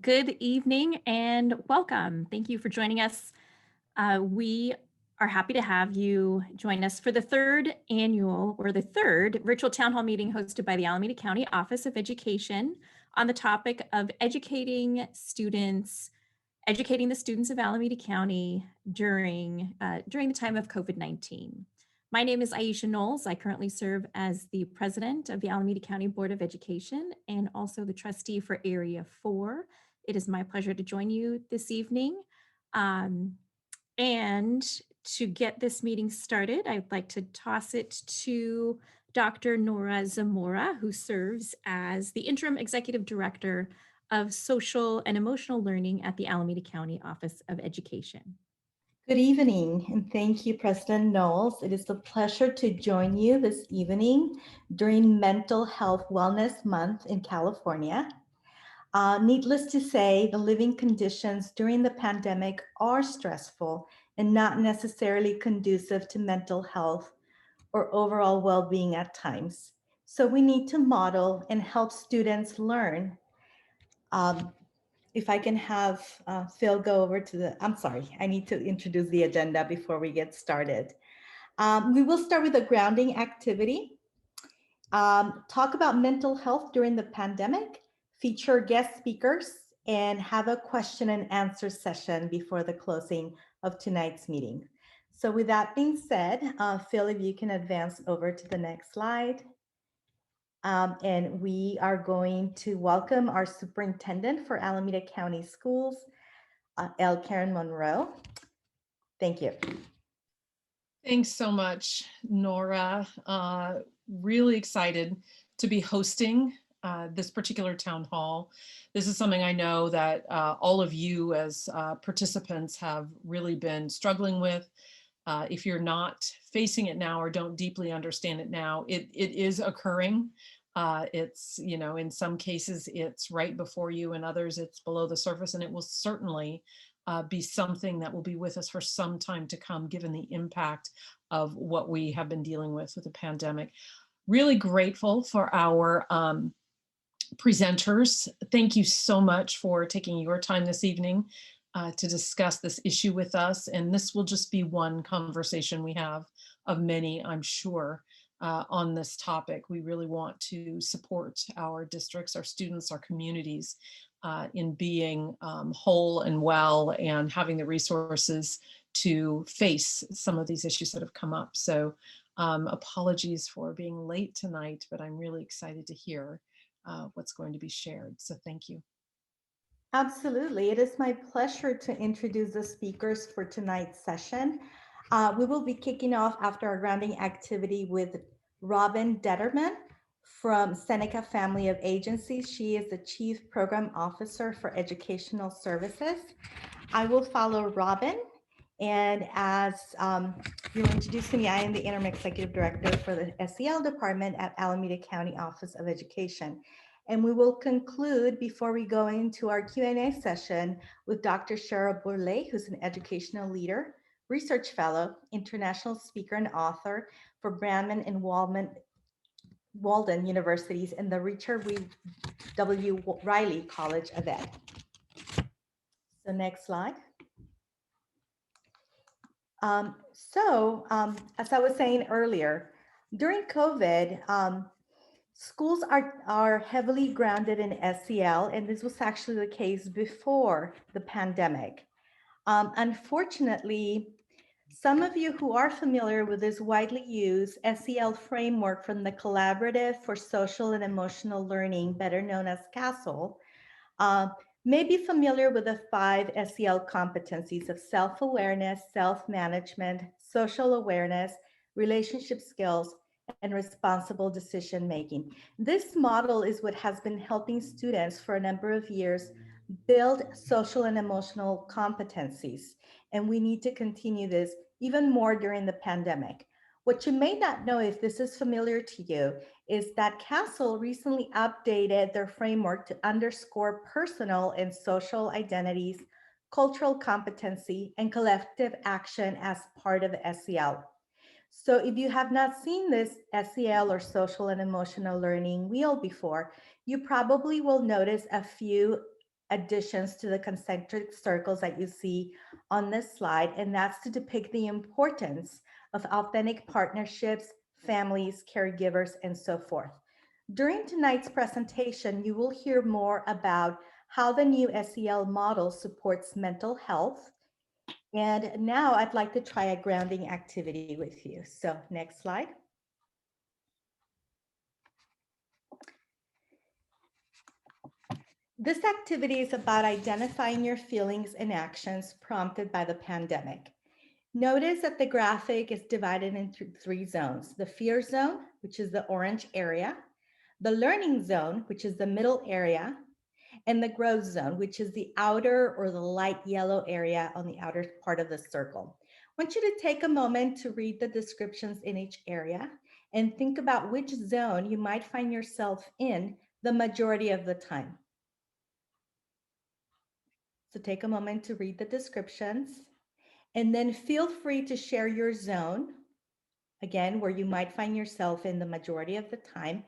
Good evening and welcome. Thank you for joining us. We are happy to have you join us for the third virtual town hall meeting hosted by the Alameda County Office of Education on the topic of educating the students of Alameda County during the time of COVID-19. My name is Aisha Knowles. I currently serve as the president of the Alameda County Board of Education and also the trustee for Area 4. It is my pleasure to join you this evening. And to get this meeting started, I'd like to toss it to Dr. Nora Zamora, who serves as the interim executive director of social and emotional learning at the Alameda County Office of Education. Good evening, and thank you, President Knowles. It is a pleasure to join you this evening during Mental Health Wellness Month in California. Needless to say, the living conditions during the pandemic are stressful and not necessarily conducive to mental health or overall well-being at times. So we need to model and help students learn. If I can have Phil go over to I'm sorry, I need to introduce the agenda before we get started. We will start with a grounding activity, talk about mental health during the pandemic, feature guest speakers, and have a question and answer session before the closing of tonight's meeting. So with that being said, Phil, if you can advance over to the next slide. And we are going to welcome our superintendent for Alameda County Schools, L. Karen Monroe. Thank you. Thanks so much, Nora. Really excited to be hosting this particular town hall. This is something I know that all of you as participants have really been struggling with. If you're not facing it now or don't deeply understand it now, it is occurring. It's, in some cases it's right before you, and others it's below the surface, and it will certainly be something that will be with us for some time to come, given the impact of what we have been dealing with the pandemic. Really grateful for our presenters. Thank you so much for taking your time this evening to discuss this issue with us. And this will just be one conversation we have of many, I'm sure, on this topic. We really want to support our districts, our students, our communities in being whole and well and having the resources to face some of these issues that have come up. So apologies for being late tonight, but I'm really excited to hear what's going to be shared. So thank you. Absolutely. It is my pleasure to introduce the speakers for tonight's session. We will be kicking off after our grounding activity with Robin Detterman from Seneca Family of Agencies. She is the Chief Program Officer for Educational Services. I will follow Robin. And as you'll introduce me, I am the Interim Executive Director for the SEL Department at Alameda County Office of Education. And we will conclude before we go into our Q&A session with Dr. Cheryl Bourlet, who's an educational leader, research fellow, international speaker and author for Brandman and Walden Universities and the Richard W. Riley College of Ed. So next slide. As I was saying earlier, during COVID, schools are heavily grounded in SEL, and this was actually the case before the pandemic. Unfortunately, some of you who are familiar with this widely used SEL framework from the Collaborative for Social and Emotional Learning, better known as CASEL, may be familiar with the 5 SEL competencies of self-awareness, self-management, social awareness, relationship skills, and responsible decision-making. This model is what has been helping students for a number of years build social and emotional competencies. And we need to continue this even more during the pandemic. What you may not know, if this is familiar to you, is that CASEL recently updated their framework to underscore personal and social identities, cultural competency, and collective action as part of SEL. So if you have not seen this SEL or social and emotional learning wheel before, you probably will notice a few additions to the concentric circles that you see on this slide, and that's to depict the importance of authentic partnerships, families, caregivers, and so forth. During tonight's presentation, you will hear more about how the new SEL model supports mental health. And now I'd like to try a grounding activity with you. So next slide. This activity is about identifying your feelings and actions prompted by the pandemic. Notice that the graphic is divided into 3 zones: the fear zone, which is the orange area, the learning zone, which is the middle area, and the growth zone, which is the outer or the light yellow area on the outer part of the circle. I want you to take a moment to read the descriptions in each area and think about which zone you might find yourself in the majority of the time. So take a moment to read the descriptions, and then feel free to share your zone, again, where you might find yourself in the majority of the time.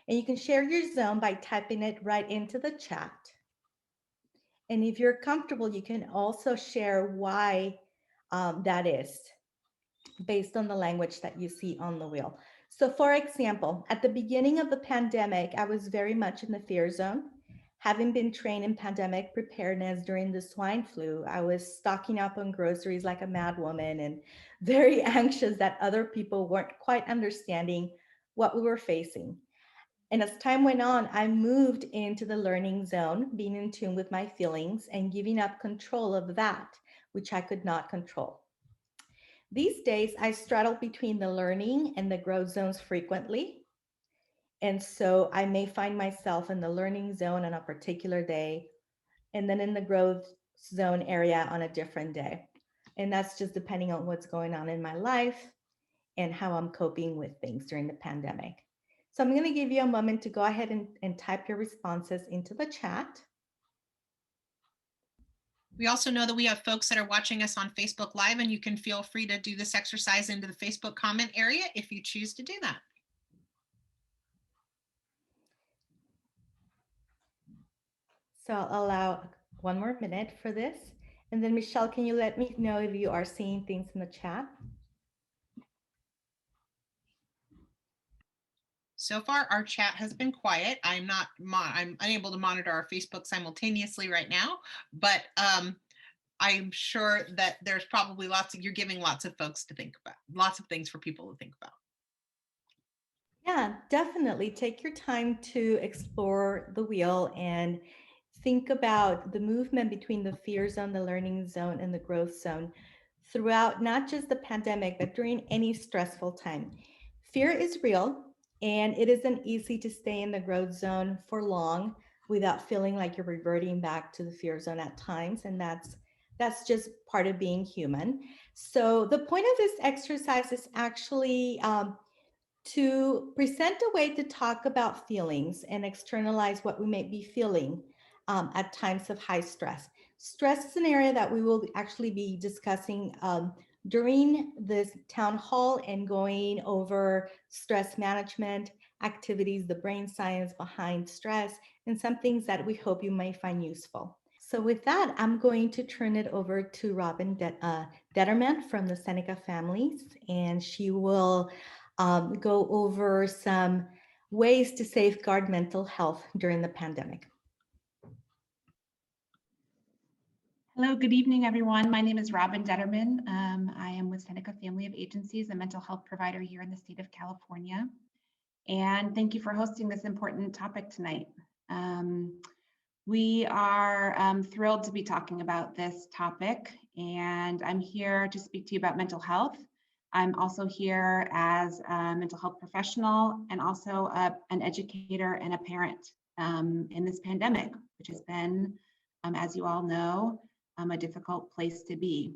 And you can share your zone by typing it right into the chat. And if you're comfortable, you can also share why that is based on the language that you see on the wheel. So for example, at the beginning of the pandemic, I was very much in the fear zone. Having been trained in pandemic preparedness during the swine flu, I was stocking up on groceries like a mad woman and very anxious that other people weren't quite understanding what we were facing. And as time went on, I moved into the learning zone, being in tune with my feelings and giving up control of that, which I could not control. These days, I straddle between the learning and the growth zones frequently. And so I may find myself in the learning zone on a particular day, and then in the growth zone area on a different day. And that's just depending on what's going on in my life and how I'm coping with things during the pandemic. So I'm going to give you a moment to go ahead and type your responses into the chat. We also know that we have folks that are watching us on Facebook Live, and you can feel free to do this exercise into the Facebook comment area if you choose to do that. So I'll allow 1 more minute for this. And then Michelle, can you let me know if you are seeing things in the chat? So far, our chat has been quiet. I'm unable to monitor our Facebook simultaneously right now, but I'm sure that there's probably you're giving lots of folks to think about, lots of things for people to think about. Yeah, definitely. Take your time to explore the wheel and think about the movement between the fear zone, the learning zone, and the growth zone throughout not just the pandemic, but during any stressful time. Fear is real, and it isn't easy to stay in the growth zone for long without feeling like you're reverting back to the fear zone at times. And that's just part of being human. So the point of this exercise is actually to present a way to talk about feelings and externalize what we may be feeling at times of high stress. Stress is an area that we will actually be discussing during this town hall and going over stress management activities, the brain science behind stress, and some things that we hope you may find useful. So with that, I'm going to turn it over to Robin Detterman from the Seneca Families, and she will go over some ways to safeguard mental health during the pandemic. Hello, good evening, everyone. My name is Robin Detterman. I am with Seneca Family of Agencies, a mental health provider here in the state of California. And thank you for hosting this important topic tonight. We are thrilled to be talking about this topic, and I'm here to speak to you about mental health. I'm also here as a mental health professional and also an educator and a parent in this pandemic, which has been, as you all know, a difficult place to be.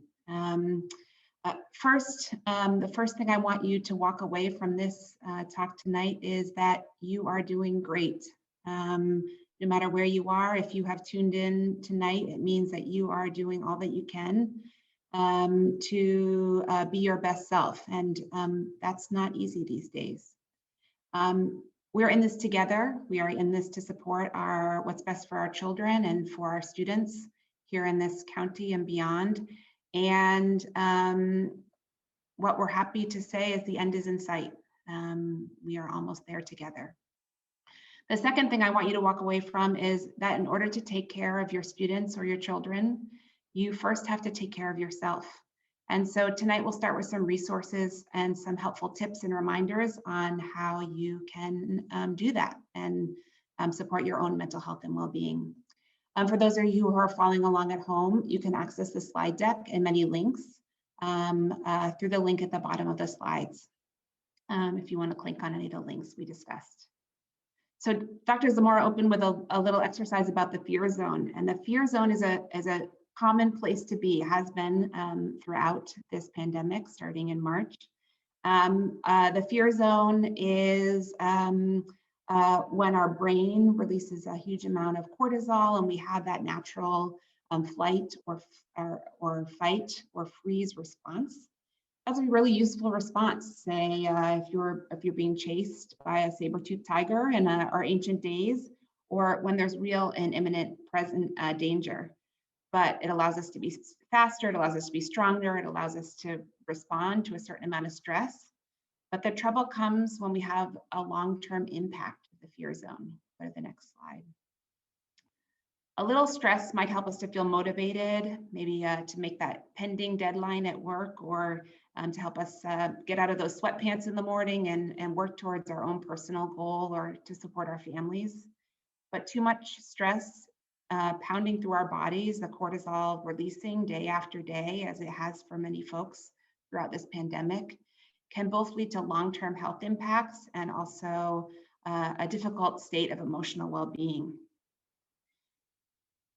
First, the first thing I want you to walk away from this talk tonight is that you are doing great. No matter where you are, if you have tuned in tonight, it means that you are doing all that you can to be your best self. And that's not easy these days. We're in this together. We are in this to support what's best for our children and for our students here in this county and beyond. And what we're happy to say is the end is in sight. We are almost there together. The second thing I want you to walk away from is that in order to take care of your students or your children, you first have to take care of yourself. And so tonight we'll start with some resources and some helpful tips and reminders on how you can do that and support your own mental health and well-being. For those of you who are following along at home, you can access the slide deck and many links through the link at the bottom of the slides, if you want to click on any of the links we discussed. So Dr. Zamora opened with a little exercise about the fear zone, and the fear zone is a common place to be, has been throughout this pandemic starting in March. The fear zone is when our brain releases a huge amount of cortisol and we have that natural flight or fight or freeze response. That's a really useful response. Say if you're being chased by a saber-toothed tiger in our ancient days, or when there's real and imminent present danger. But it allows us to be faster, it allows us to be stronger, it allows us to respond to a certain amount of stress. But the trouble comes when we have a long-term impact of the fear zone. Go to the next slide. A little stress might help us to feel motivated, maybe to make that pending deadline at work, or to help us get out of those sweatpants in the morning and work towards our own personal goal or to support our families. But too much stress pounding through our bodies, the cortisol releasing day after day, as it has for many folks throughout this pandemic, can both lead to long-term health impacts and also a difficult state of emotional well-being.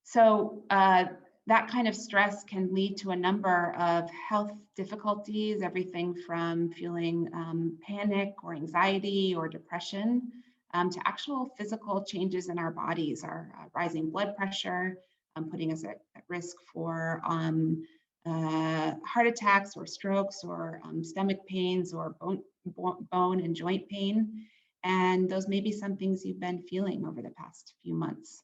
So that kind of stress can lead to a number of health difficulties, everything from feeling panic or anxiety or depression to actual physical changes in our bodies, our rising blood pressure, putting us at risk for heart attacks or strokes or stomach pains or bone and joint pain. And those may be some things you've been feeling over the past few months.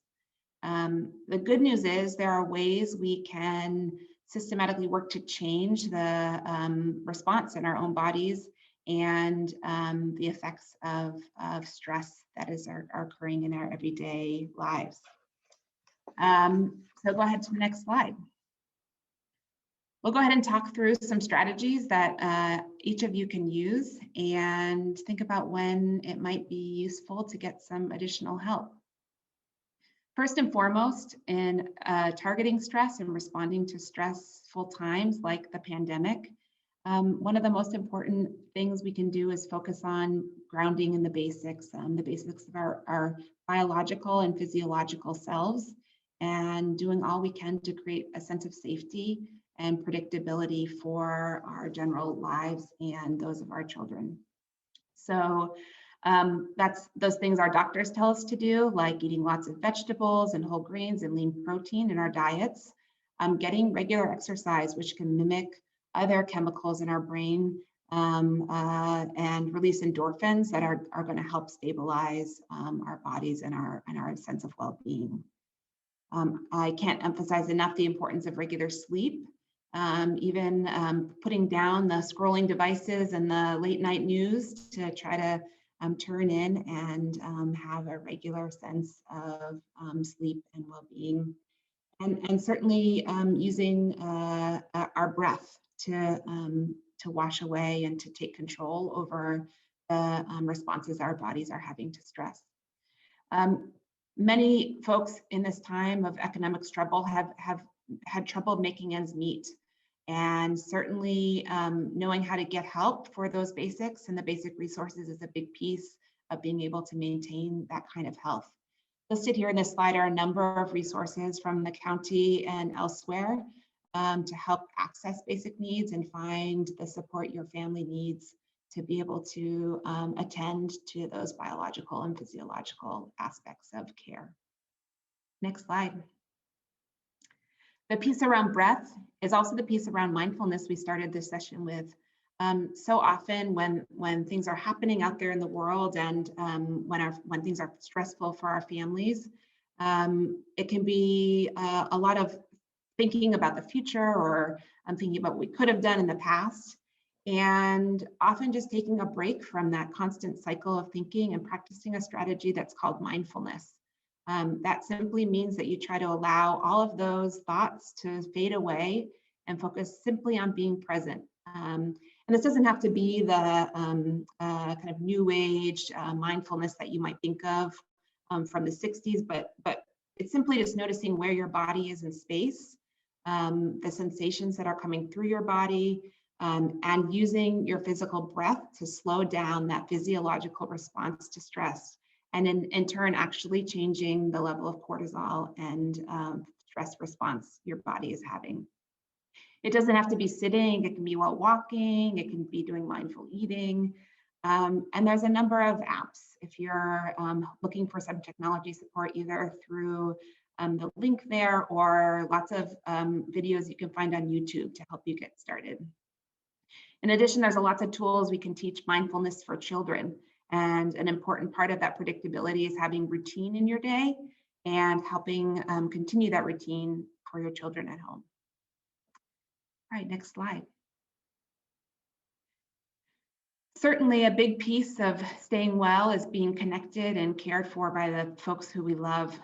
The good news is there are ways we can systematically work to change the response in our own bodies and the effects of stress that are occurring in our everyday lives. So go ahead to the next slide. We'll go ahead and talk through some strategies that each of you can use and think about when it might be useful to get some additional help. First and foremost, in targeting stress and responding to stressful times like the pandemic, one of the most important things we can do is focus on grounding in the basics of our biological and physiological selves, and doing all we can to create a sense of safety and predictability for our general lives and those of our children. So that's those things our doctors tell us to do, like eating lots of vegetables and whole grains and lean protein in our diets, getting regular exercise, which can mimic other chemicals in our brain and release endorphins that are going to help stabilize our bodies and our sense of well-being. I can't emphasize enough the importance of regular sleep. Even putting down the scrolling devices and the late night news to try to turn in and have a regular sense of sleep and well-being. And certainly using our breath to wash away and to take control over the responses our bodies are having to stress. Many folks in this time of economic struggle have had trouble making ends meet. And certainly knowing how to get help for those basics and the basic resources is a big piece of being able to maintain that kind of health. Listed here in this slide are a number of resources from the county and elsewhere to help access basic needs and find the support your family needs to be able to attend to those biological and physiological aspects of care. Next slide. The piece around breath is also the piece around mindfulness we started this session with. So often when things are happening out there in the world and when things are stressful for our families, it can be a lot of thinking about the future or thinking about what we could have done in the past. And often just taking a break from that constant cycle of thinking and practicing a strategy that's called mindfulness. That simply means that you try to allow all of those thoughts to fade away and focus simply on being present. And this doesn't have to be the kind of new age mindfulness that you might think of from the 60s, but it's simply just noticing where your body is in space, the sensations that are coming through your body, and using your physical breath to slow down that physiological response to stress. And in turn, actually changing the level of cortisol and stress response your body is having. It doesn't have to be sitting, it can be while walking, it can be doing mindful eating. And there's a number of apps. If you're looking for some technology support, either through the link there or lots of videos you can find on YouTube to help you get started. In addition, there's lots of tools we can teach mindfulness for children. And an important part of that predictability is having routine in your day and helping continue that routine for your children at home. All right, next slide. Certainly a big piece of staying well is being connected and cared for by the folks who we love.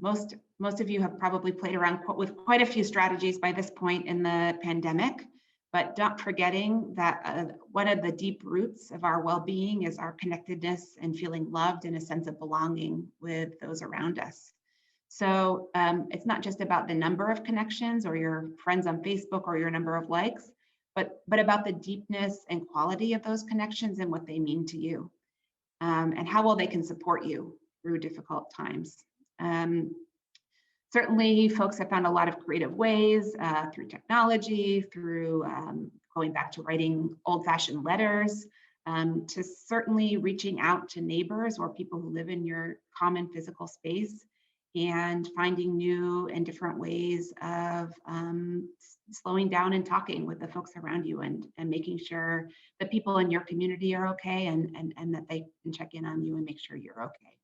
Most of you have probably played around with quite a few strategies by this point in the pandemic, but not forgetting that one of the deep roots of our well-being is our connectedness and feeling loved and a sense of belonging with those around us. So it's not just about the number of connections or your friends on Facebook or your number of likes, but about the deepness and quality of those connections and what they mean to you, and how well they can support you through difficult times. Certainly, folks have found a lot of creative ways through technology, through going back to writing old-fashioned letters, to certainly reaching out to neighbors or people who live in your common physical space, and finding new and different ways of slowing down and talking with the folks around you and making sure the people in your community are okay and that they can check in on you and make sure you're okay.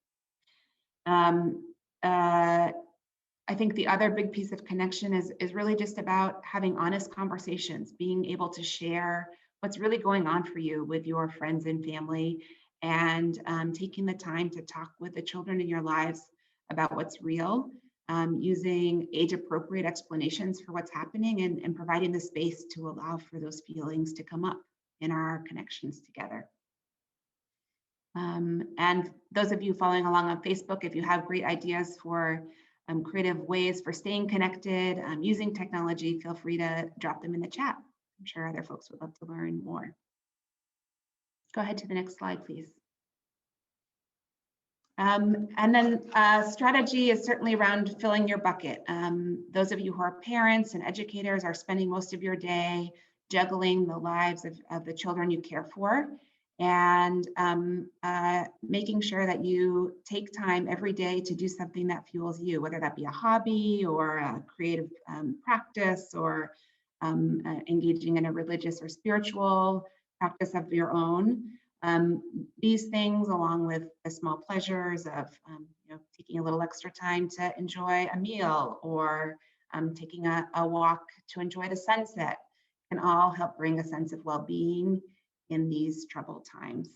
I think the other big piece of connection is really just about having honest conversations, being able to share what's really going on for you with your friends and family, and taking the time to talk with the children in your lives about what's real, using age-appropriate explanations for what's happening and providing the space to allow for those feelings to come up in our connections together. And those of you following along on Facebook, if you have great ideas for creative ways for staying connected, using technology, feel free to drop them in the chat. I'm sure other folks would love to learn more. Go ahead to the next slide, please. And then strategy is certainly around filling your bucket. Those of you who are parents and educators are spending most of your day juggling the lives of the children you care for, and making sure that you take time every day to do something that fuels you, whether that be a hobby or a creative practice, or engaging in a religious or spiritual practice of your own. These things, along with the small pleasures of taking a little extra time to enjoy a meal, or taking a walk to enjoy the sunset, can all help bring a sense of well-being in these troubled times.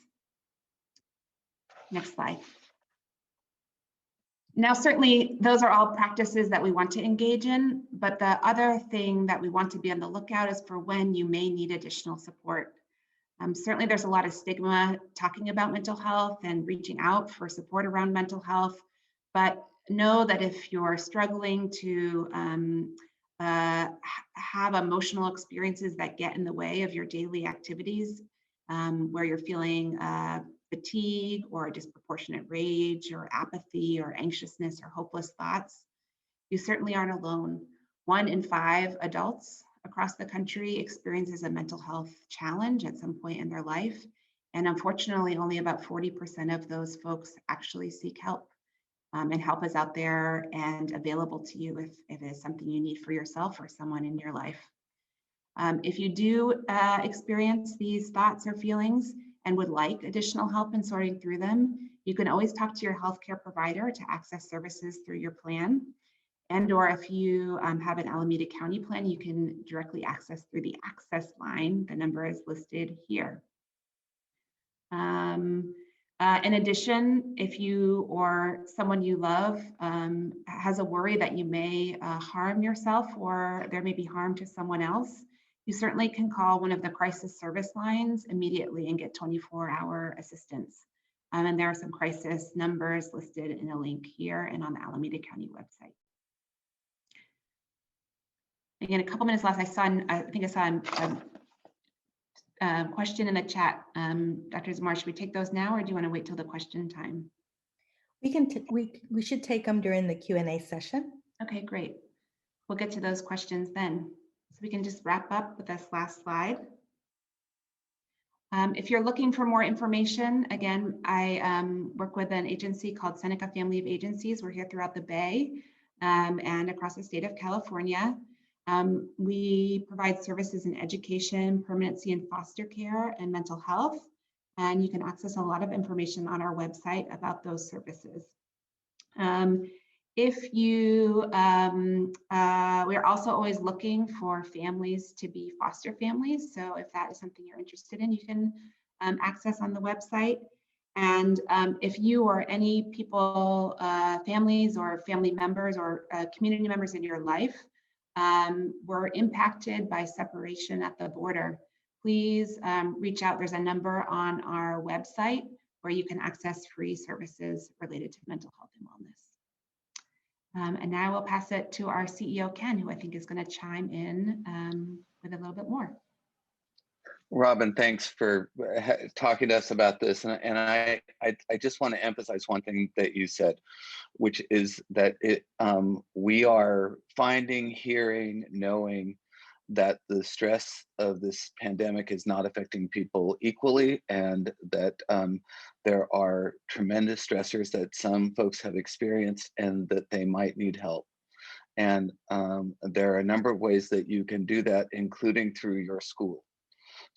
Next slide. Now, certainly those are all practices that we want to engage in, but the other thing that we want to be on the lookout is for when you may need additional support. Certainly there's a lot of stigma talking about mental health and reaching out for support around mental health, but know that if you're struggling to have emotional experiences that get in the way of your daily activities, where you're feeling fatigue or disproportionate rage or apathy or anxiousness or hopeless thoughts, you certainly aren't alone. 1 in 5 adults across the country experiences a mental health challenge at some point in their life. And unfortunately, only about 40% of those folks actually seek help. And help is out there and available to you if it is something you need for yourself or someone in your life. If you do experience these thoughts or feelings and would like additional help in sorting through them, you can always talk to your healthcare provider to access services through your plan. And or if you have an Alameda County plan, you can directly access through the access line. The number is listed here. In addition, if you or someone you love has a worry that you may harm yourself or there may be harm to someone else, you certainly can call one of the crisis service lines immediately and get 24-hour assistance. And there are some crisis numbers listed in a link here and on the Alameda County website. Again, a couple minutes left. I think I saw a question in the chat. Dr. Zamar, should we take those now, or do you want to wait till the question time? We should take them during the Q&A session. Okay, great. We'll get to those questions then. So we can just wrap up with this last slide. If you're looking for more information, again, I work with an agency called Seneca Family of Agencies. We're here throughout the Bay and across the state of California. We provide services in education, permanency and foster care, and mental health. And you can access a lot of information on our website about those services. We're also always looking for families to be foster families. So if that is something you're interested in, you can access on the website. And if you or any people, families or family members or community members in your life were impacted by separation at the border, please reach out. There's a number on our website where you can access free services related to mental health and wellness. And now we'll pass it to our CEO, Ken, who I think is going to chime in with a little bit more. Robin, thanks for talking to us about this. And I just want to emphasize one thing that you said, which is that we are finding, hearing, knowing that the stress of this pandemic is not affecting people equally, and that there are tremendous stressors that some folks have experienced and that they might need help. And there are a number of ways that you can do that, including through your school.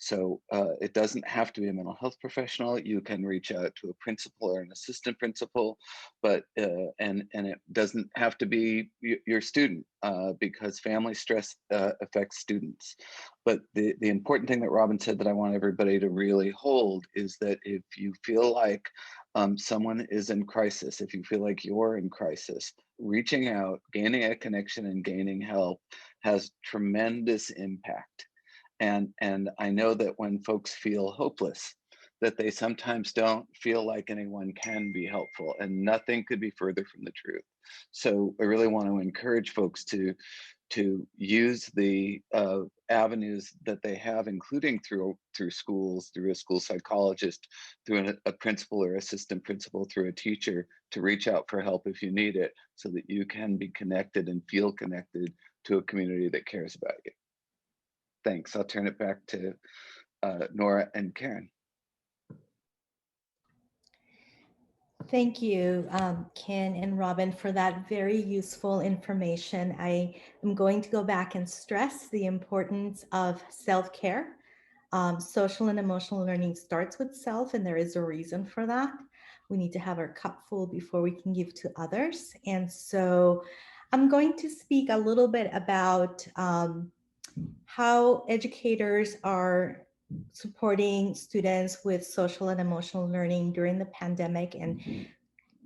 So it doesn't have to be a mental health professional. You can reach out to a principal or an assistant principal, but and it doesn't have to be your student because family stress affects students. But the important thing that Robin said that I want everybody to really hold is that if you feel like someone is in crisis, if you feel like you're in crisis, reaching out, gaining a connection and gaining help has tremendous impact. And I know that when folks feel hopeless, that they sometimes don't feel like anyone can be helpful, and nothing could be further from the truth. So I really want to encourage folks to use the avenues that they have, including through schools, through a school psychologist, through a principal or assistant principal, through a teacher, to reach out for help if you need it, so that you can be connected and feel connected to a community that cares about you. Thanks. I'll turn it back to Nora and Karen. Thank you, Ken and Robin, for that very useful information. I am going to go back and stress the importance of self-care. Social and emotional learning starts with self, and there is a reason for that. We need to have our cup full before we can give to others. And so I'm going to speak a little bit about how educators are supporting students with social and emotional learning during the pandemic, and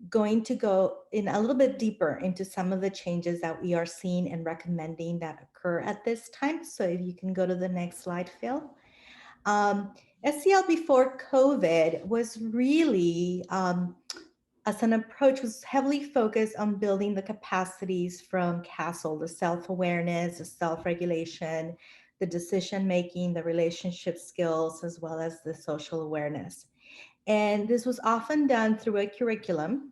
going to go in a little bit deeper into some of the changes that we are seeing and recommending that occur at this time. So if you can go to the next slide, Phil. SEL before COVID was really, as an approach, was heavily focused on building the capacities from CASEL, the self-awareness, the self-regulation, the decision-making, the relationship skills, as well as the social awareness. And this was often done through a curriculum,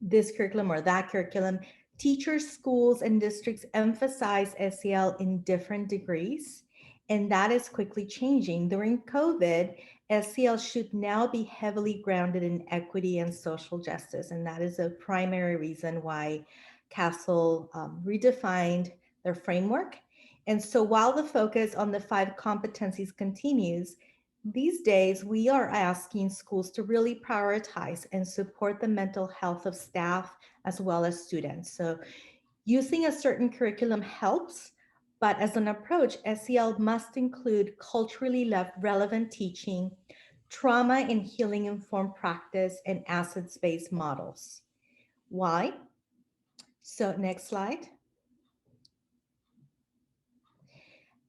this curriculum or that curriculum. Teachers, schools, and districts emphasize SEL in different degrees, and that is quickly changing. During COVID, SEL should now be heavily grounded in equity and social justice, and that is a primary reason why CASEL redefined their framework. And so while the focus on the 5 competencies continues, these days we are asking schools to really prioritize and support the mental health of staff as well as students. So using a certain curriculum helps, but as an approach, SEL must include culturally relevant teaching, trauma and healing informed practice, and assets-based models. Why? So next slide.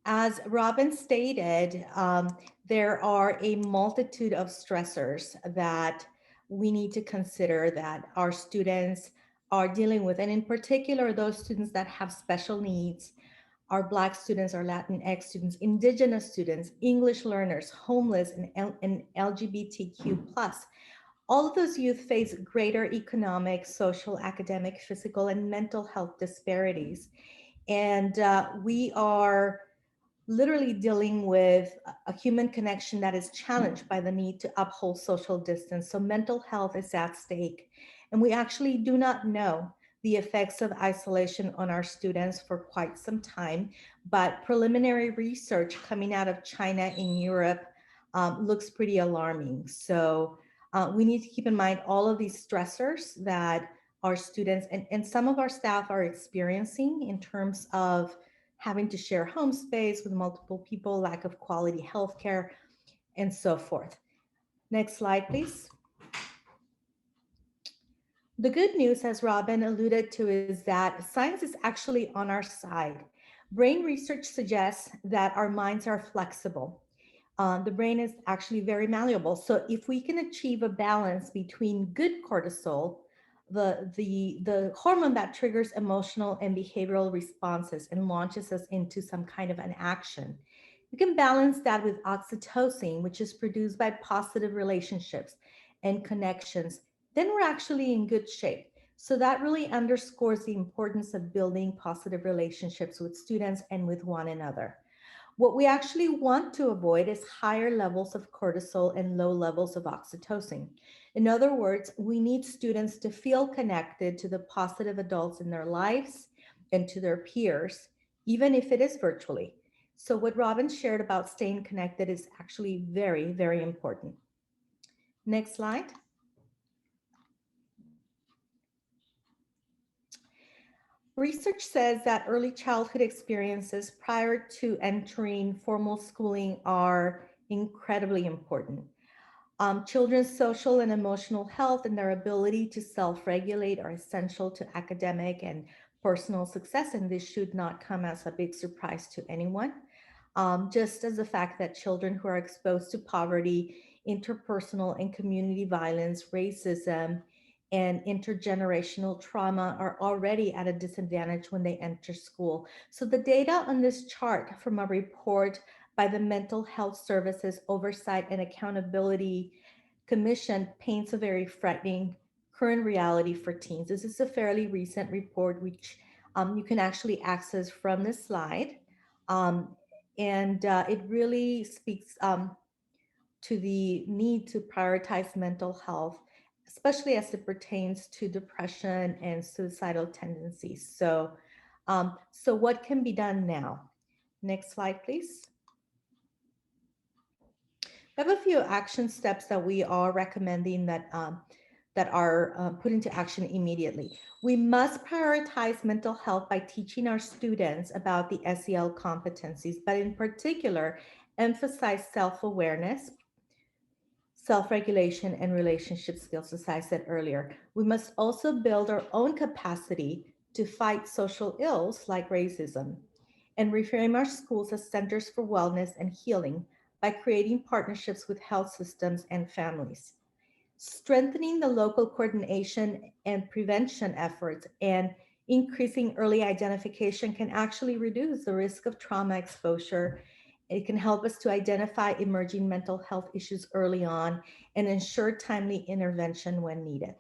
As Robin stated, there are a multitude of stressors that we need to consider that our students are dealing with. And in particular, those students that have special needs, our Black students, our Latinx students, Indigenous students, English learners, homeless, and LGBTQ+. All of those youth face greater economic, social, academic, physical, and mental health disparities. And we are literally dealing with a human connection that is challenged by the need to uphold social distance. So mental health is at stake. And we actually do not know the effects of isolation on our students for quite some time, but preliminary research coming out of China and Europe looks pretty alarming. So we need to keep in mind all of these stressors that our students and some of our staff are experiencing in terms of having to share home space with multiple people, lack of quality healthcare, and so forth. Next slide, please. The good news, as Robin alluded to, is that science is actually on our side. Brain research suggests that our minds are flexible. The brain is actually very malleable. So if we can achieve a balance between good cortisol, the hormone that triggers emotional and behavioral responses and launches us into some kind of an action, we can balance that with oxytocin, which is produced by positive relationships and connections, then we're actually in good shape. So that really underscores the importance of building positive relationships with students and with one another. What we actually want to avoid is higher levels of cortisol and low levels of oxytocin. In other words, we need students to feel connected to the positive adults in their lives and to their peers, even if it is virtually. So what Robin shared about staying connected is actually very, very important. Next slide. Research says that early childhood experiences prior to entering formal schooling are incredibly important. Children's social and emotional health and their ability to self-regulate are essential to academic and personal success, and this should not come as a big surprise to anyone. Just as the fact that children who are exposed to poverty, interpersonal and community violence, racism, and intergenerational trauma are already at a disadvantage when they enter school. So the data on this chart from a report by the Mental Health Services Oversight and Accountability Commission paints a very frightening current reality for teens. This is a fairly recent report, which you can actually access from this slide. It really speaks to the need to prioritize mental health, especially as it pertains to depression and suicidal tendencies. So what can be done now? Next slide, please. I have a few action steps that we are recommending that are put into action immediately. We must prioritize mental health by teaching our students about the SEL competencies, but in particular, emphasize self-awareness, self-regulation, and relationship skills, as I said earlier. We must also build our own capacity to fight social ills like racism and reframe our schools as centers for wellness and healing by creating partnerships with health systems and families. Strengthening the local coordination and prevention efforts and increasing early identification can actually reduce the risk of trauma exposure. It can help us to identify emerging mental health issues early on and ensure timely intervention when needed.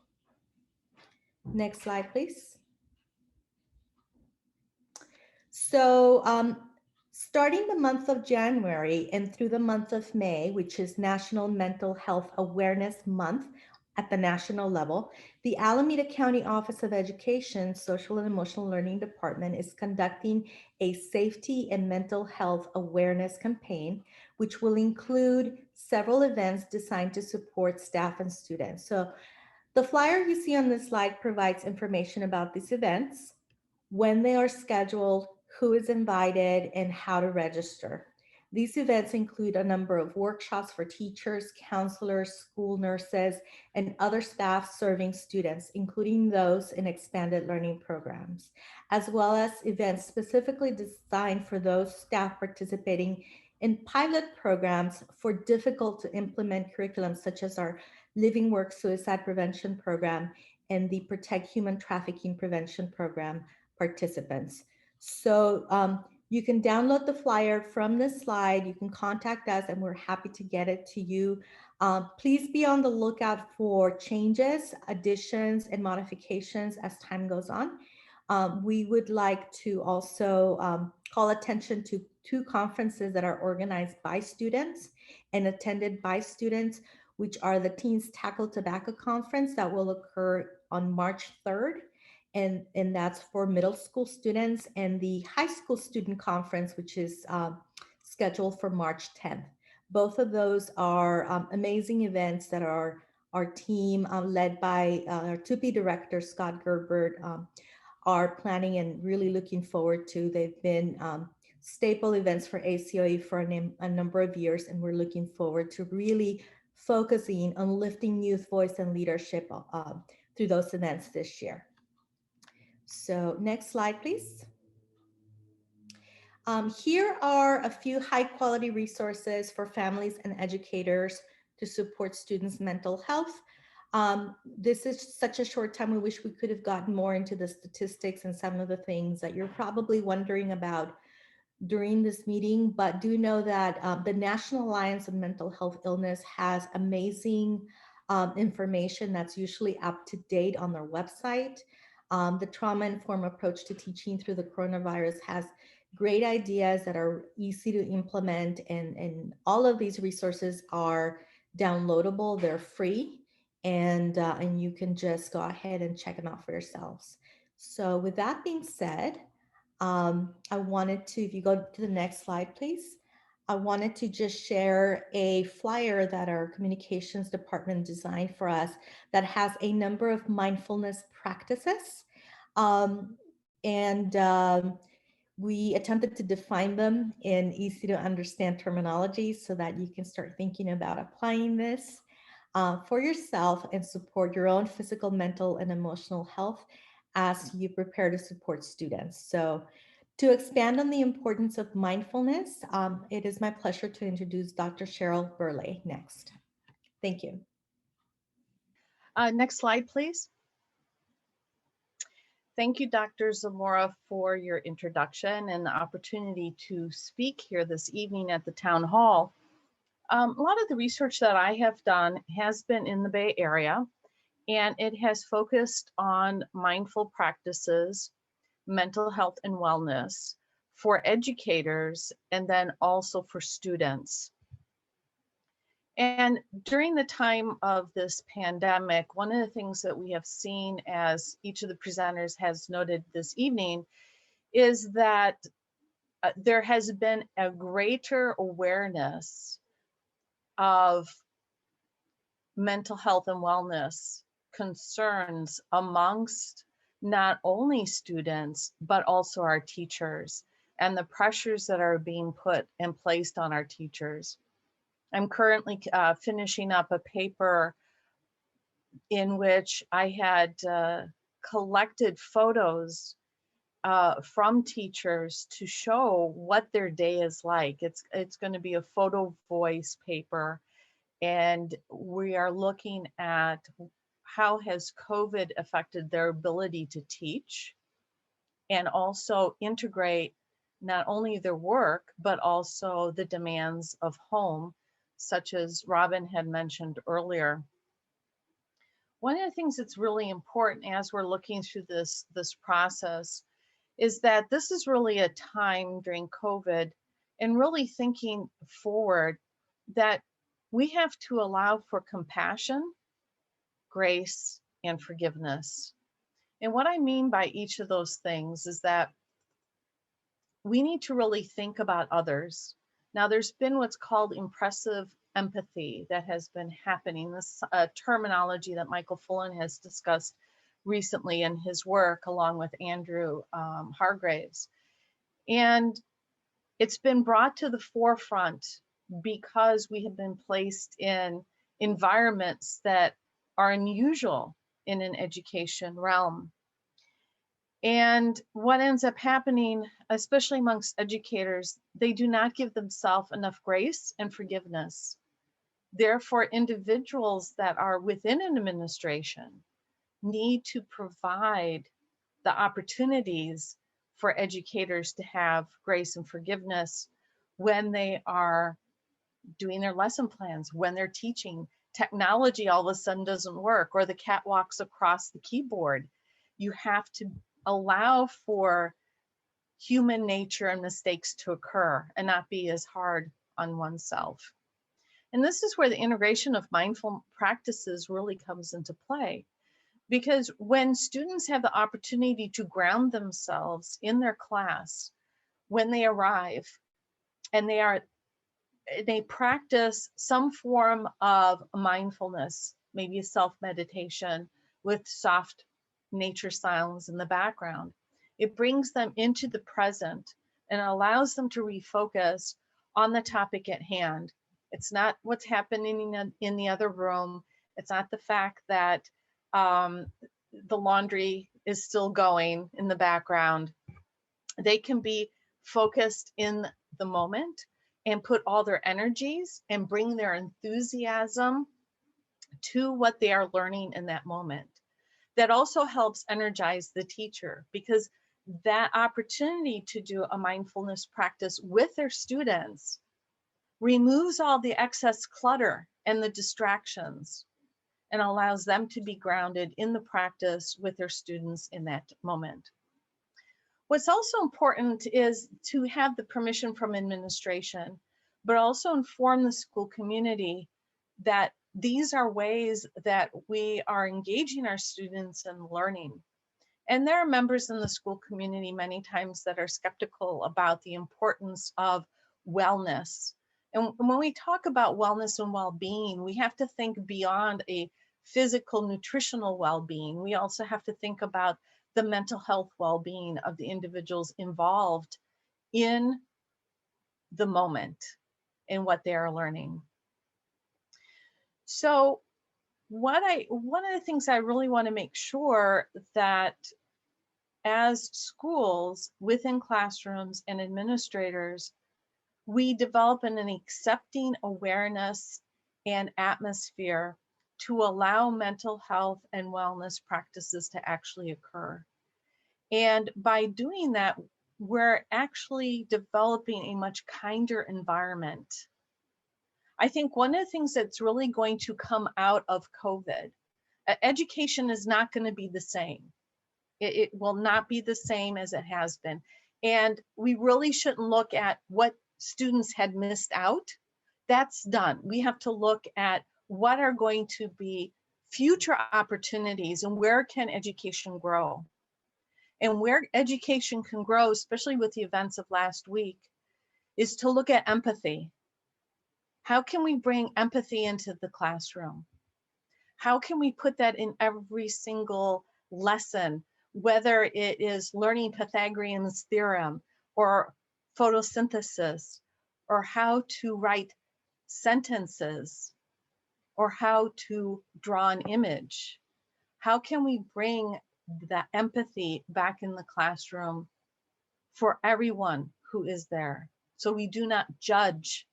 Next slide, please. So starting the month of January and through the month of May, which is National Mental Health Awareness Month, at the national level, the Alameda County Office of Education Social and Emotional Learning Department is conducting a safety and mental health awareness campaign, which will include several events designed to support staff and students. So the flyer you see on this slide provides information about these events, when they are scheduled, who is invited, and how to register. These events include a number of workshops for teachers, counselors, school nurses, and other staff serving students, including those in expanded learning programs, as well as events specifically designed for those staff participating in pilot programs for difficult to implement curriculums, such as our Living Work Suicide Prevention Program and the Protect Human Trafficking Prevention Program participants. So you can download the flyer from this slide. You can contact us and we're happy to get it to you. Please be on the lookout for changes, additions, and modifications as time goes on. We would like to also call attention to 2 conferences that are organized by students and attended by students, which are the Teens Tackle Tobacco Conference that will occur on March 3rd. And that's for middle school students, and the high school student conference, which is scheduled for March 10th. Both of those are amazing events that our team led by our TUPE director, Scott Gerbert, are planning and really looking forward to. They've been staple events for ACOE for a number of years, and we're looking forward to really focusing on lifting youth voice and leadership through those events this year. So next slide, please. Here are a few high quality resources for families and educators to support students' mental health. This is such a short time. We wish we could have gotten more into the statistics and some of the things that you're probably wondering about during this meeting, but do know that the National Alliance of Mental Health Illness has amazing information that's usually up to date on their website. The Trauma-Informed Approach to Teaching Through the Coronavirus has great ideas that are easy to implement, and all of these resources are downloadable. They're free, and you can just go ahead and check them out for yourselves. So with that being said, I wanted to, if you go to the next slide, please. I wanted to just share a flyer that our communications department designed for us that has a number of mindfulness practices. We attempted to define them in easy to understand terminology so that you can start thinking about applying this for yourself and support your own physical, mental, and emotional health as you prepare to support students. So to expand on the importance of mindfulness, it is my pleasure to introduce Dr. Cheryl Burley next. Thank you. Next slide, please. Thank you, Dr. Zamora, for your introduction and the opportunity to speak here this evening at the town hall. A lot of the research that I have done has been in the Bay Area, and it has focused on mindful practices, mental health and wellness for educators, and then also for students. And during the time of this pandemic, one of the things that we have seen, as each of the presenters has noted this evening, is that there has been a greater awareness of mental health and wellness concerns amongst not only students, but also our teachers, and the pressures that are being put and placed on our teachers. I'm currently finishing up a paper in which I had collected photos from teachers to show what their day is like. It's going to be a photo voice paper, and we are looking at how has COVID affected their ability to teach and also integrate not only their work, but also the demands of home, such as Robin had mentioned earlier. One of the things that's really important as we're looking through this process is that this is really a time during COVID and really thinking forward that we have to allow for compassion, grace, and forgiveness. And what I mean by each of those things is that we need to really think about others. Now, there's been what's called impressive empathy that has been happening. This terminology that Michael Fullen has discussed recently in his work, along with Andrew Hargraves. And it's been brought to the forefront because we have been placed in environments that are unusual in an education realm. And what ends up happening, especially amongst educators, they do not give themselves enough grace and forgiveness. Therefore, individuals that are within an administration need to provide the opportunities for educators to have grace and forgiveness when they are doing their lesson plans, when they're teaching. Technology all of a sudden doesn't work, or the cat walks across the keyboard. You have to allow for human nature and mistakes to occur and not be as hard on oneself. And this is where the integration of mindful practices really comes into play. Because when students have the opportunity to ground themselves in their class, when they arrive and they practice some form of mindfulness, maybe a self-meditation with soft nature sounds in the background, it brings them into the present and allows them to refocus on the topic at hand. It's not what's happening in the other room. It's not the fact that the laundry is still going in the background. They can be focused in the moment and put all their energies and bring their enthusiasm to what they are learning in that moment. That also helps energize the teacher, because that opportunity to do a mindfulness practice with their students removes all the excess clutter and the distractions and allows them to be grounded in the practice with their students in that moment. What's also important is to have the permission from administration, but also inform the school community that these are ways that we are engaging our students in learning. And there are members in the school community many times that are skeptical about the importance of wellness. And when we talk about wellness and well-being, we have to think beyond a physical, nutritional well-being. We also have to think about the mental health well-being of the individuals involved in the moment and what they are learning. So one of the things I really want to make sure that as schools within classrooms and administrators, we develop an accepting awareness and atmosphere to allow mental health and wellness practices to actually occur. And by doing that, we're actually developing a much kinder environment. I think one of the things that's really going to come out of COVID, education is not going to be the same. It will not be the same as it has been. And we really shouldn't look at what students had missed out. That's done. We have to look at what are going to be future opportunities and where can education grow. And where education can grow, especially with the events of last week, is to look at empathy. How can we bring empathy into the classroom? How can we put that in every single lesson, whether it is learning Pythagorean's theorem or photosynthesis, or how to write sentences, or how to draw an image? How can we bring that empathy back in the classroom for everyone who is there? So we do not judge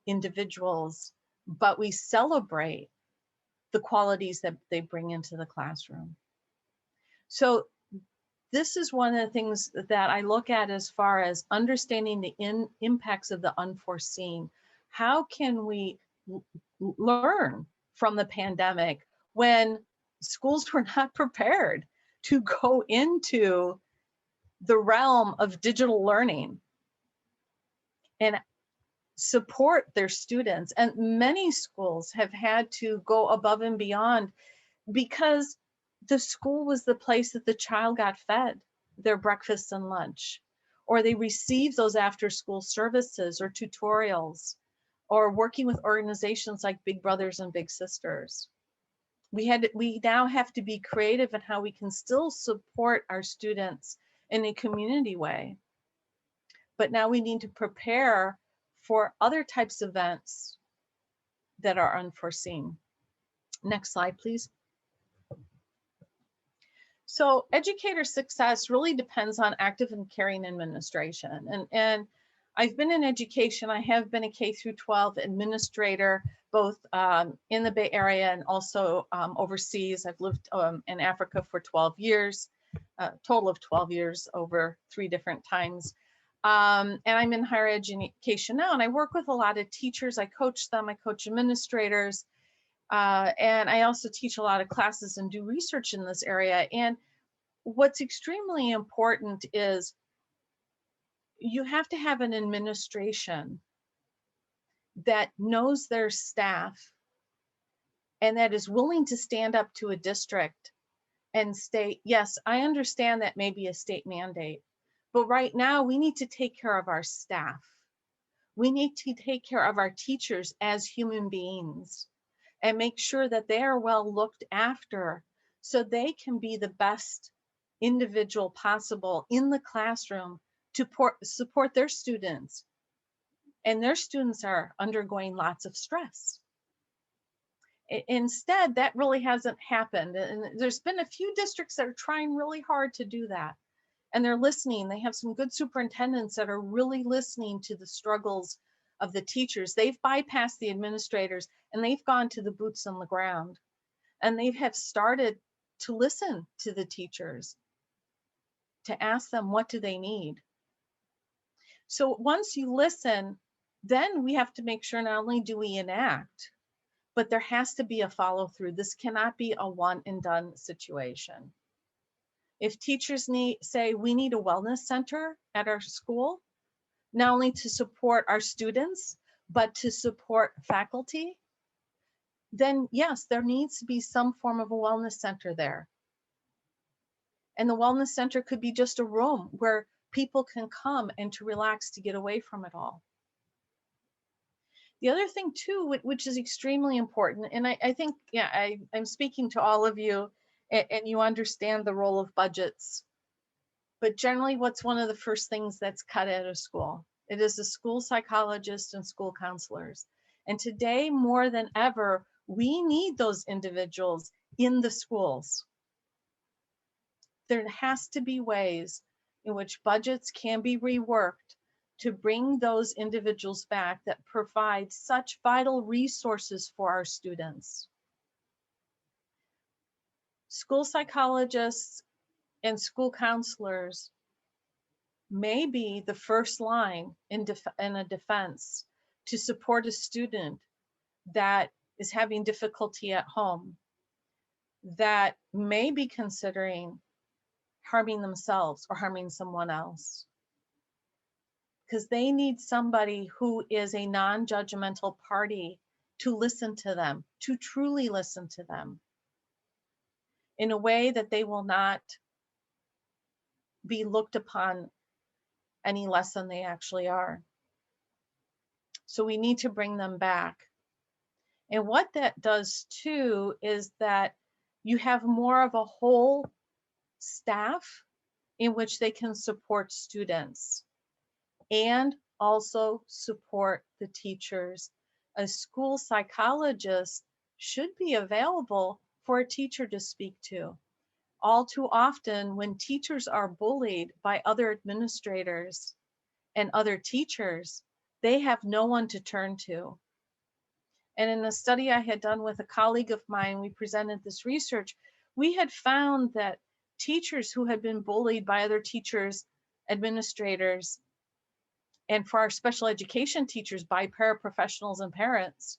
individuals, but we celebrate the qualities that they bring into the classroom. So this is one of the things that I look at as far as understanding the impacts of the unforeseen. How can we learn from the pandemic when schools were not prepared to go into the realm of digital learning and support their students? And many schools have had to go above and beyond because the school was the place that the child got fed their breakfast and lunch, or they received those after school services or tutorials, or working with organizations like Big Brothers and Big Sisters. We now have to be creative in how we can still support our students in a community way. But now we need to prepare for other types of events that are unforeseen. Next slide, please. So educator success really depends on active and caring administration. And I've been in education. I have been a K-12 administrator, both in the Bay Area and also overseas. I've lived in Africa for 12 years, total of 12 years over 3 different times. And I'm in higher education now, and I work with a lot of teachers. I coach them, I coach administrators, and I also teach a lot of classes and do research in this area. And what's extremely important is you have to have an administration that knows their staff and that is willing to stand up to a district and state, yes, I understand that may be a state mandate, but right now we need to take care of our staff. We need to take care of our teachers as human beings and make sure that they are well looked after so they can be the best individual possible in the classroom to support their students. And their students are undergoing lots of stress. Instead, that really hasn't happened. And there's been a few districts that are trying really hard to do that. And they're listening. They have some good superintendents that are really listening to the struggles of the teachers. They've bypassed the administrators and they've gone to the boots on the ground. And they have started to listen to the teachers, to ask them, what do they need? So once you listen, then we have to make sure not only do we enact, but there has to be a follow through. This cannot be a one and done situation. If teachers say we need a wellness center at our school, not only to support our students, but to support faculty, then yes, there needs to be some form of a wellness center there. And the wellness center could be just a room where people can come and to relax, to get away from it all. The other thing too, which is extremely important, and I think, yeah, I'm speaking to all of you and you understand the role of budgets, but generally what's one of the first things that's cut out of school? It is the school psychologists and school counselors. And today more than ever, we need those individuals in the schools. There has to be ways in which budgets can be reworked to bring those individuals back that provide such vital resources for our students. School psychologists and school counselors may be the first line in a defense to support a student that is having difficulty at home, that may be considering harming themselves or harming someone else. Because they need somebody who is a non-judgmental party to listen to them, to truly listen to them in a way that they will not be looked upon any less than they actually are. So we need to bring them back. And what that does too is that you have more of a whole staff in which they can support students and also support the teachers. A school psychologist should be available for a teacher to speak to. All too often, when teachers are bullied by other administrators and other teachers, they have no one to turn to. And in a study I had done with a colleague of mine, we presented this research. We had found that teachers who had been bullied by other teachers, administrators, and for our special education teachers by paraprofessionals and parents,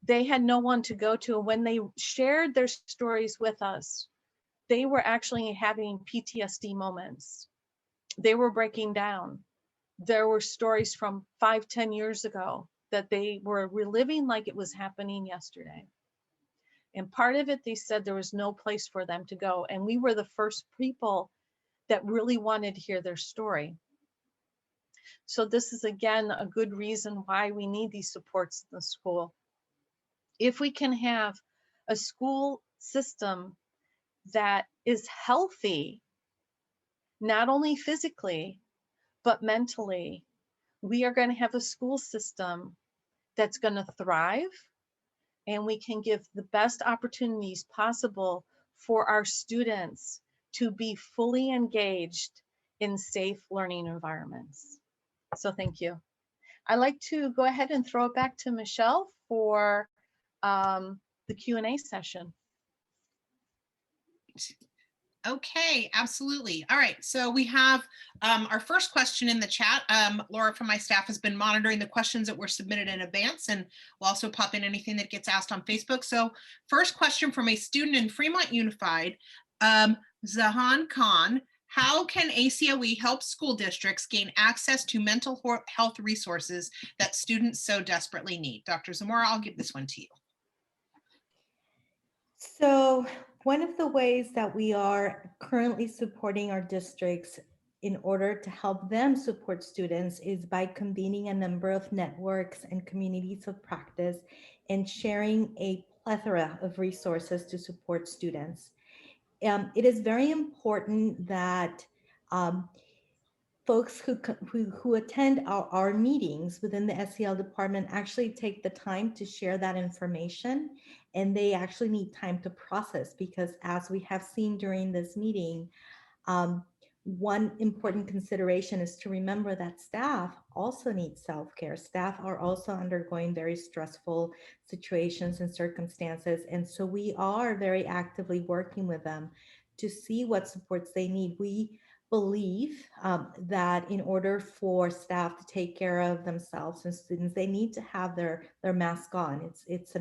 they had no one to go to. And when they shared their stories with us, they were actually having PTSD moments. They were breaking down. There were stories from 5-10 years ago that they were reliving like it was happening yesterday. And part of it, they said there was no place for them to go. And we were the first people that really wanted to hear their story. So this is, again, a good reason why we need these supports in the school. If we can have a school system that is healthy, not only physically, but mentally, we are going to have a school system that's going to thrive, and we can give the best opportunities possible for our students to be fully engaged in safe learning environments. So thank you. I'd like to go ahead and throw it back to Michelle for the Q&A session. Okay, absolutely. All right, so we have our first question in the chat. Laura from my staff has been monitoring the questions that were submitted in advance, and we'll also pop in anything that gets asked on Facebook. So first question from a student in Fremont Unified, Zahan Khan: how can ACOE help school districts gain access to mental health resources that students so desperately need? Dr. Zamora, I'll give this one to you. So one of the ways that we are currently supporting our districts in order to help them support students is by convening a number of networks and communities of practice and sharing a plethora of resources to support students. It is very important that folks who attend our meetings within the SEL department actually take the time to share that information, and they actually need time to process, because as we have seen during this meeting, one important consideration is to remember that staff also need self-care. Staff are also undergoing very stressful situations and circumstances, and so we are very actively working with them to see what supports they need. We believe that in order for staff to take care of themselves and students, they need to have their mask on. It's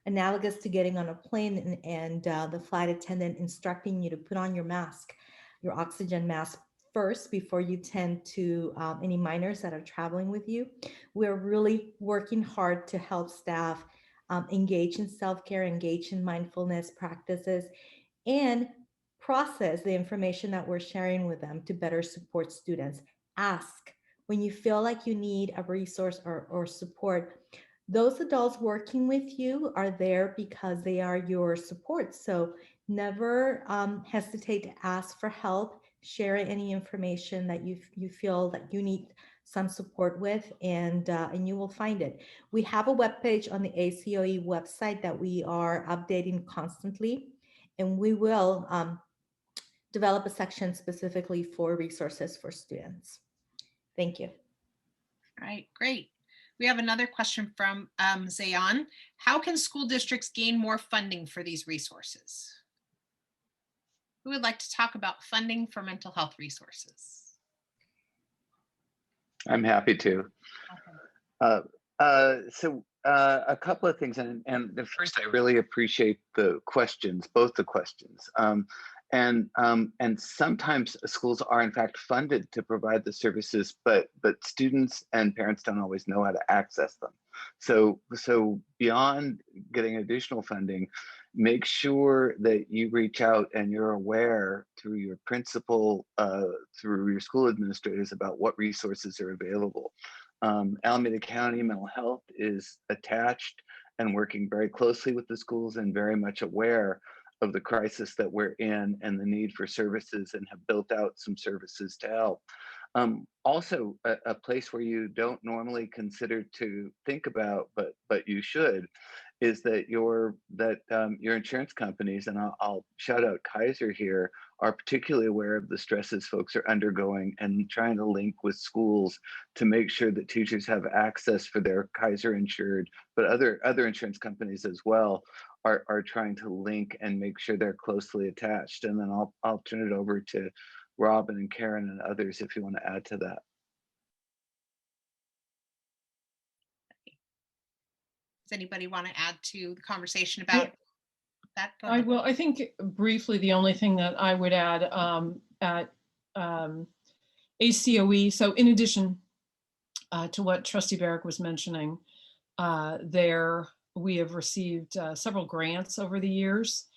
analogous to getting on a plane and the flight attendant instructing you to put on your mask, your oxygen mask, first before you tend to any minors that are traveling with you. We're really working hard to help staff engage in self-care, engage in mindfulness practices, and process the information that we're sharing with them to better support students. Ask when you feel like you need a resource or support. Those adults working with you are there because they are your support. So never hesitate to ask for help. Share any information that you feel that you need some support with, and you will find it. We have a webpage on the ACOE website that we are updating constantly, and we will develop a section specifically for resources for students. Thank you. All right, great. We have another question from Zayan. How can school districts gain more funding for these resources? Who would like to talk about funding for mental health resources? I'm happy to. Okay. So a couple of things, and the first, I really appreciate the questions, both the questions. And sometimes schools are in fact funded to provide the services, but students and parents don't always know how to access them. So beyond getting additional funding, make sure that you reach out and you're aware through your principal, through your school administrators, about what resources are available. Alameda County Mental Health is attached and working very closely with the schools and very much aware of the crisis that we're in and the need for services, and have built out some services to help. Also, a place where you don't normally consider to think about, but you should, is that your insurance companies, and I'll shout out Kaiser here, are particularly aware of the stresses folks are undergoing and trying to link with schools to make sure that teachers have access for their Kaiser insured, but other insurance companies as well are trying to link and make sure they're closely attached. And then I'll turn it over to Robin and Karen and others if you want to add to that. Does anybody want to add to the conversation about that? I will. I think briefly, the only thing that I would add at ACOE, so in addition to what Trustee Barrick was mentioning, there we have received several grants over the years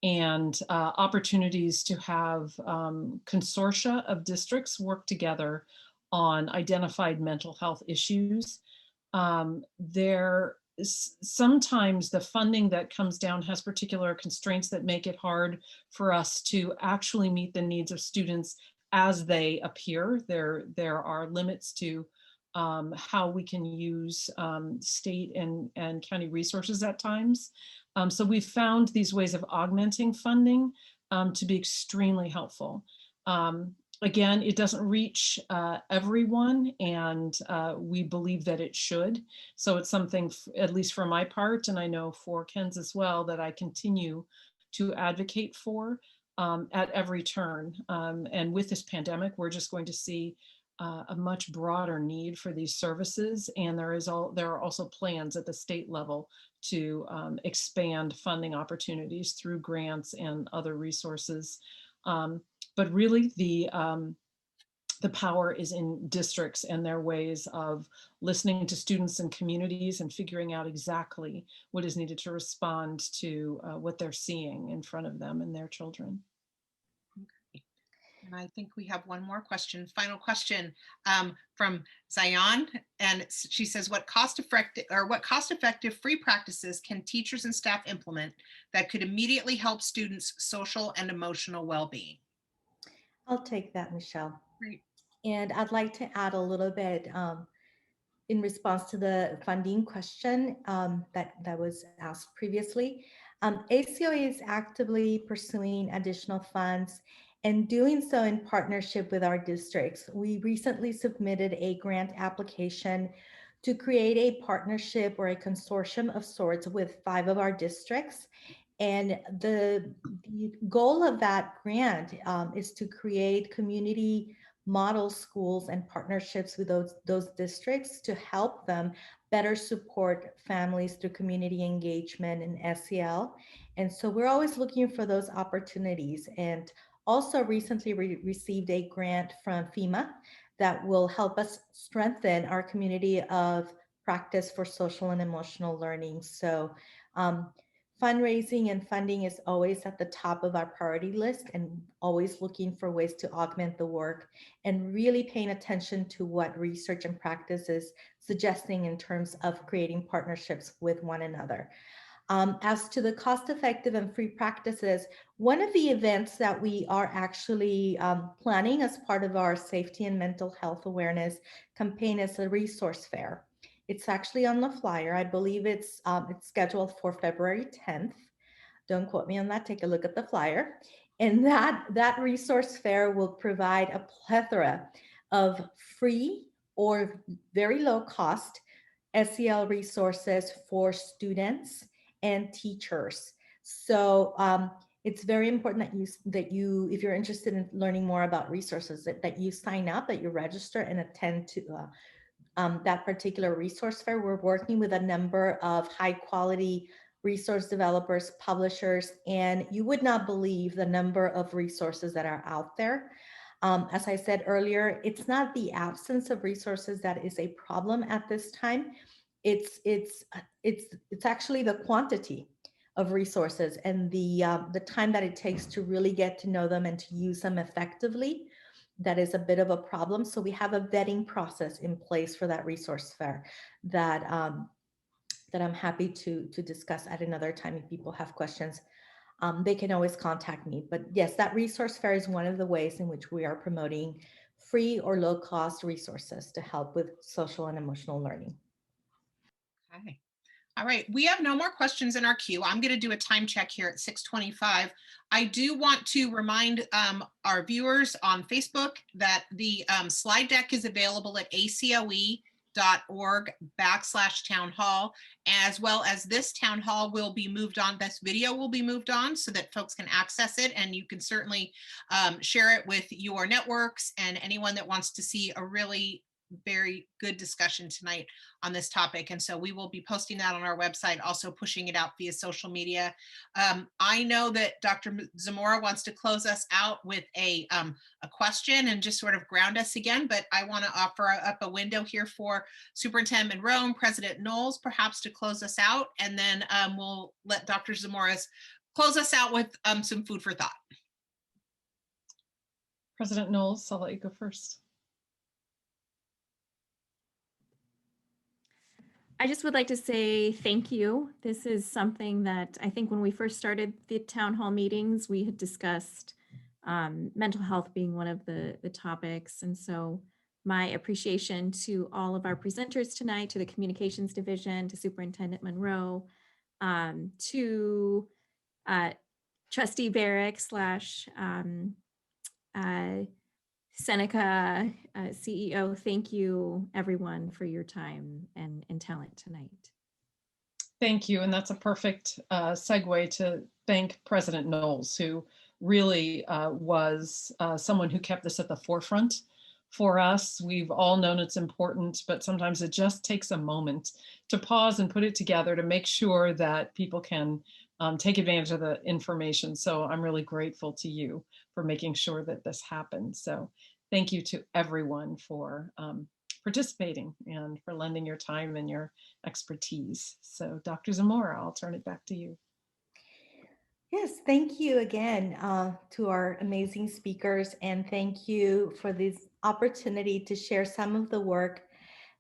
and opportunities to have consortia of districts work together on identified mental health issues. Sometimes the funding that comes down has particular constraints that make it hard for us to actually meet the needs of students as they appear. There are limits to how we can use state and county resources at times. So we've found these ways of augmenting funding to be extremely helpful. Again, it doesn't reach everyone, and we believe that it should. So it's something, at least for my part, and I know for Ken's as well, that I continue to advocate for at every turn. And with this pandemic, we're just going to see a much broader need for these services. And there are also plans at the state level to expand funding opportunities through grants and other resources. But really the power is in districts and their ways of listening to students and communities and figuring out exactly what is needed to respond to what they're seeing in front of them and their children. And I think we have one more question, final question from Zion. And she says, what cost-effective free practices can teachers and staff implement that could immediately help students' social and emotional well-being? I'll take that, Michelle. Great. And I'd like to add a little bit in response to the funding question that was asked previously. ACOE is actively pursuing additional funds and doing so in partnership with our districts. We recently submitted a grant application to create a partnership or a consortium of sorts with 5 of our districts. And the goal of that grant is to create community model schools and partnerships with those districts to help them better support families through community engagement and SEL. And so we're always looking for those opportunities. And also recently received a grant from FEMA that will help us strengthen our community of practice for social and emotional learning. So fundraising and funding is always at the top of our priority list, and always looking for ways to augment the work and really paying attention to what research and practice is suggesting in terms of creating partnerships with one another. As to the cost-effective and free practices, one of the events that we are actually planning as part of our safety and mental health awareness campaign is a resource fair. It's actually on the flyer. I believe it's scheduled for February 10th. Don't quote me on that. Take a look at the flyer. And that resource fair will provide a plethora of free or very low cost SEL resources for students and teachers. So it's very important that you, if you're interested in learning more about resources, that you sign up, that you register and attend to that particular resource fair. We're working with a number of high quality resource developers, publishers, and you would not believe the number of resources that are out there. As I said earlier, it's not the absence of resources that is a problem at this time. It's actually the quantity of resources and the time that it takes to really get to know them and to use them effectively. That is a bit of a problem. So we have a vetting process in place for that resource fair that that I'm happy to discuss at another time. If people have questions, they can always contact me. But yes, that resource fair is one of the ways in which we are promoting free or low cost resources to help with social and emotional learning. Okay. All right, we have no more questions in our queue. I'm going to do a time check here at 6:25. I do want to remind our viewers on Facebook that the slide deck is available at acoe.org/townhall, as well as this town hall will be moved on. This video will be moved on so that folks can access it, and you can certainly share it with your networks and anyone that wants to see a really very good discussion tonight on this topic. And so we will be posting that on our website, also pushing it out via social media. I know that Dr. Zamora wants to close us out with a question and just sort of ground us again, but I want to offer up a window here for Superintendent Monroe and President Knowles, perhaps to close us out, and then we'll let Dr. Zamora close us out with some food for thought. President Knowles, I'll let you go first. I just would like to say thank you. This is something that I think when we first started the town hall meetings, we had discussed mental health being one of the topics. And so my appreciation to all of our presenters tonight, to the communications division, to Superintendent Monroe, to Trustee Barrick / Seneca CEO, thank you everyone for your time and talent tonight. Thank you. And that's a perfect segue to thank President Knowles, who really was someone who kept this at the forefront for us. We've all known it's important, but sometimes it just takes a moment to pause and put it together to make sure that people can take advantage of the information. So I'm really grateful to you for making sure that this happens. So thank you to everyone for participating and for lending your time and your expertise. So Dr. Zamora, I'll turn it back to you. Yes, thank you again to our amazing speakers, and thank you for this opportunity to share some of the work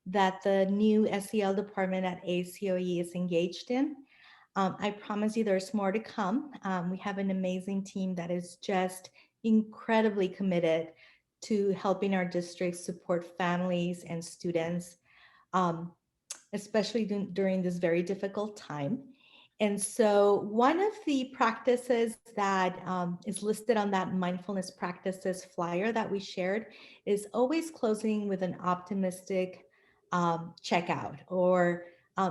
that the new SEL department at ACOE is engaged in. I promise you there's more to come. We have an amazing team that is just incredibly committed to helping our districts support families and students, especially during this very difficult time. And so one of the practices that is listed on that mindfulness practices flyer that we shared is always closing with an optimistic checkout, or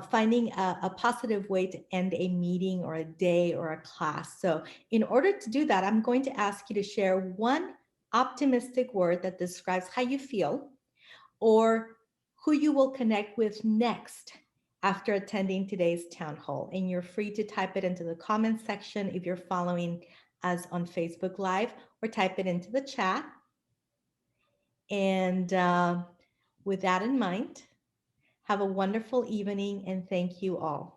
finding a positive way to end a meeting or a day or a class. So in order to do that, I'm going to ask you to share one optimistic word that describes how you feel or who you will connect with next after attending today's town hall. And you're free to type it into the comments section if you're following us on Facebook Live, or type it into the chat. And with that in mind, have a wonderful evening, and thank you all.